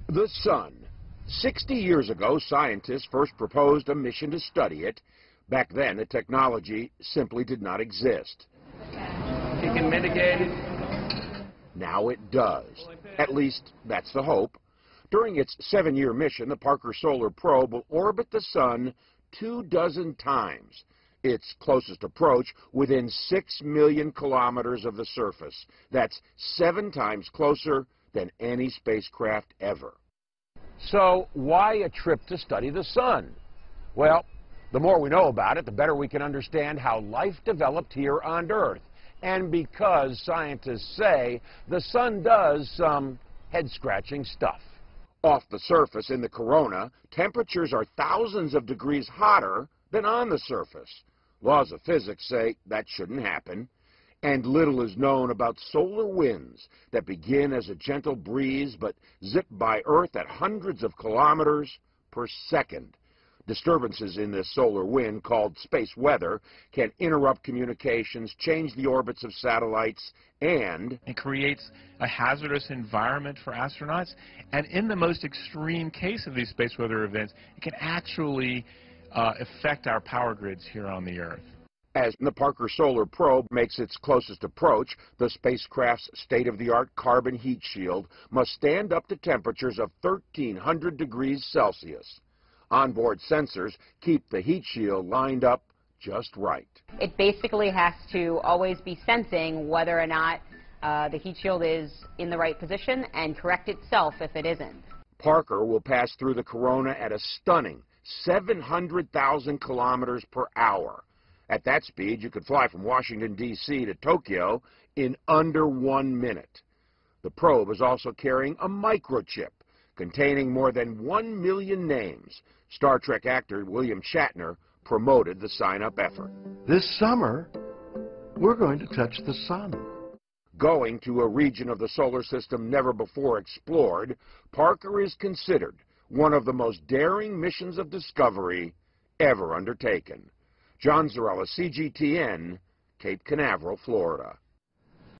The Sun. 60 years ago, scientists first proposed a mission to study it. Back then, the technology simply did not exist. You can mitigate it. Now it does. At least, that's the hope. During its 7-year mission, the Parker Solar Probe will orbit the Sun 24 times. Its closest approach within 6 million kilometers of the surface. That's 7 times closer than any spacecraft ever. So why a trip to study the Sun? Well, the more we know about it, the better we can understand how life developed here on Earth. And because scientists say the Sun does some head-scratching stuff. Off the surface in the corona, temperatures are thousands of degrees hotter than on the surface. Laws of physics say that shouldn't happen. And little is known about solar winds that begin as a gentle breeze but zip by Earth at hundreds of kilometers per second. Disturbances in this solar wind, called space weather, can interrupt communications, change the orbits of satellites, and it creates a hazardous environment for astronauts. And in the most extreme case of these space weather events, it can actually affect our power grids here on the Earth. As the Parker Solar Probe makes its closest approach, the spacecraft's state-of-the-art carbon heat shield must stand up to temperatures of 1,300 degrees Celsius. Onboard sensors keep the heat shield lined up just right. It basically has to always be sensing whether or not the heat shield is in the right position and correct itself if it isn't. Parker will pass through the corona at a stunning 700,000 kilometers per hour. At that speed, you could fly from Washington, D.C. to Tokyo in under 1 minute. The probe is also carrying a microchip containing more than 1 million names. Star Trek actor William Shatner promoted the sign-up effort. This summer, we're going to touch the Sun. Going to a region of the solar system never before explored, Parker is considered one of the most daring missions of discovery ever undertaken. John Zarella, CGTN, Cape Canaveral, Florida.